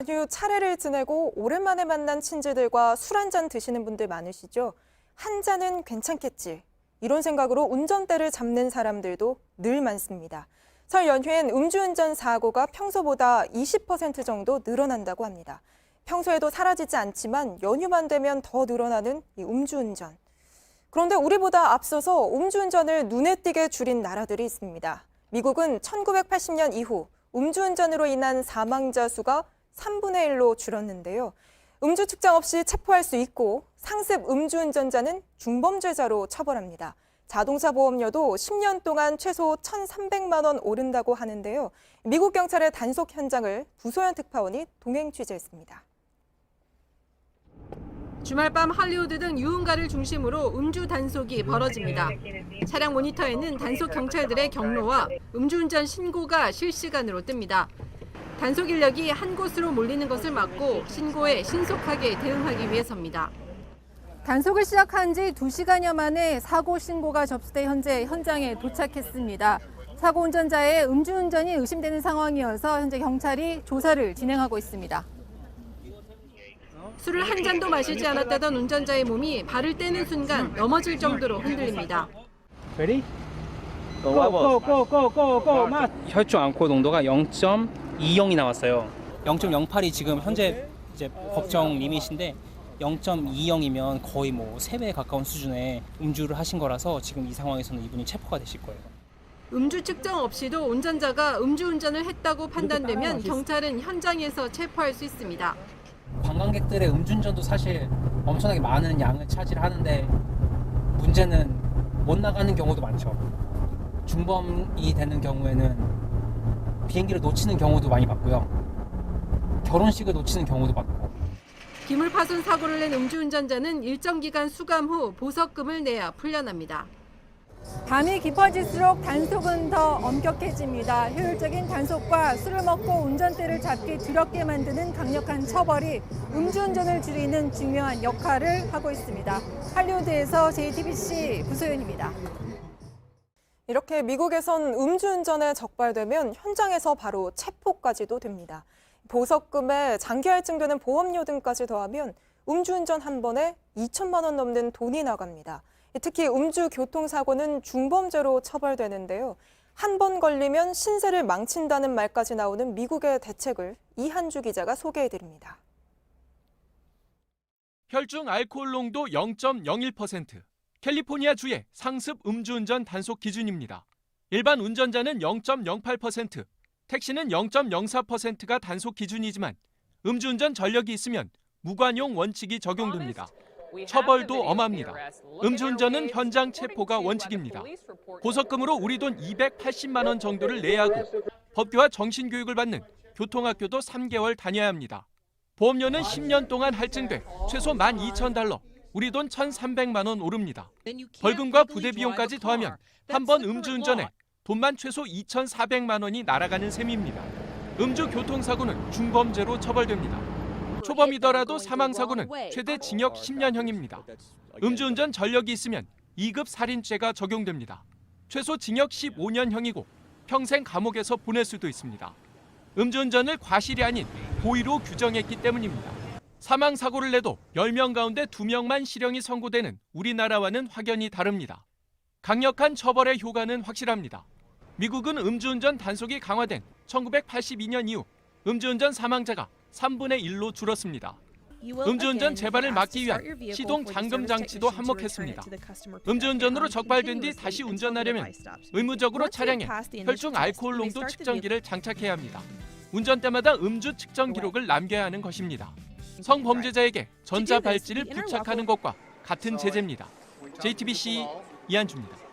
연휴 차례를 지내고 오랜만에 만난 친지들과 술 한잔 드시는 분들 많으시죠? 한 잔은 괜찮겠지. 이런 생각으로 운전대를 잡는 사람들도 늘 많습니다. 설 연휴엔 음주운전 사고가 평소보다 20% 정도 늘어난다고 합니다. 평소에도 사라지지 않지만 연휴만 되면 더 늘어나는 이 음주운전. 그런데 우리보다 앞서서 음주운전을 눈에 띄게 줄인 나라들이 있습니다. 미국은 1980년 이후 음주운전으로 인한 사망자 수가 3분의 1로 줄었는데요. 음주 측정 없이 체포할 수 있고 상습 음주운전자는 중범죄자로 처벌합니다. 자동차 보험료도 10년 동안 최소 1,300만 원 오른다고 하는데요. 미국 경찰의 단속 현장을 부소연 특파원이 동행 취재했습니다. 주말 밤 할리우드 등 유흥가를 중심으로 음주 단속이 벌어집니다. 차량 모니터에는 단속 경찰들의 경로와 음주운전 신고가 실시간으로 뜹니다. 단속 인력이 한 곳으로 몰리는 것을 막고 신고에 신속하게 대응하기 위해서입니다. 단속을 시작한 지 2시간여 만에 사고 신고가 접수돼 현재 현장에 도착했습니다. 사고 운전자의 음주운전이 의심되는 상황이어서 현재 경찰이 조사를 진행하고 있습니다. 술을 한 잔도 마시지 않았다던 운전자의 몸이 발을 떼는 순간 넘어질 정도로 흔들립니다. Ready? Go. 혈중 알코올 농도가 0.20이 나왔어요. 0.08이 지금 현재 이제 법정 리밋인데 0.20이면 거의 뭐 3배에 가까운 수준의 음주를 하신 거라서 지금 이 상황에서는 이분이 체포가 되실 거예요. 음주 측정 없이도 운전자가 음주운전을 했다고 판단되면 경찰은 현장에서 체포할 수 있습니다. 관광객들의 음주운전도 사실 엄청나게 많은 양을 차지하는데 문제는 못 나가는 경우도 많죠. 중범이 되는 경우에는 비행기를 놓치는 경우도 많이 봤고요. 결혼식을 놓치는 경우도 봤고. 기물 파손 사고를 낸 음주운전자는 일정 기간 수감 후 보석금을 내야 풀려납니다. 밤이 깊어질수록 단속은 더 엄격해집니다. 효율적인 단속과 술을 먹고 운전대를 잡기 두렵게 만드는 강력한 처벌이 음주운전을 줄이는 중요한 역할을 하고 있습니다. 할리우드에서 JTBC 부소연입니다. 이렇게 미국에선 음주운전에 적발되면 현장에서 바로 체포까지도 됩니다. 보석금에 장기 할증되는 보험료 등까지 더하면 음주운전 한 번에 2천만 원 넘는 돈이 나갑니다. 특히 음주 교통사고는 중범죄로 처벌되는데요. 한 번 걸리면 신세를 망친다는 말까지 나오는 미국의 대책을 이한주 기자가 소개해드립니다. 혈중 알코올 농도 0.01%, 캘리포니아주의 상습 음주운전 단속 기준입니다. 일반 운전자는 0.08%, 택시는 0.04%가 단속 기준이지만 음주운전 전력이 있으면 무관용 원칙이 적용됩니다. 처벌도 엄합니다. 음주운전은 현장 체포가 원칙입니다. 보석금으로 우리 돈 280만 원 정도를 내야 하고 법규와 정신교육을 받는 교통학교도 3개월 다녀야 합니다. 보험료는 10년 동안 할증돼 최소 12,000달러, 우리 돈 1,300만 원 오릅니다. 벌금과 부대 비용까지 더하면 한 번 음주운전에 돈만 최소 2,400만 원이 날아가는 셈입니다. 음주 교통사고는 중범죄로 처벌됩니다. 초범이더라도 사망사고는 최대 징역 10년형입니다. 음주운전 전력이 있으면 2급 살인죄가 적용됩니다. 최소 징역 15년형이고 평생 감옥에서 보낼 수도 있습니다. 음주운전을 과실이 아닌 고의로 규정했기 때문입니다. 사망사고를 내도 10명 가운데 2명만 실형이 선고되는 우리나라와는 확연히 다릅니다. 강력한 처벌의 효과는 확실합니다. 미국은 음주운전 단속이 강화된 1982년 이후 음주운전 사망자가 3분의 1로 줄었습니다. 음주운전 재발을 막기 위한 시동 잠금 장치도 한몫했습니다. 음주운전으로 적발된 뒤 다시 운전하려면 의무적으로 차량에 혈중 알코올 농도 측정기를 장착해야 합니다. 운전대마다 음주 측정 기록을 남겨야 하는 것입니다. 성범죄자에게 전자발찌를 부착하는 것과 같은 제재입니다. JTBC 이한주입니다.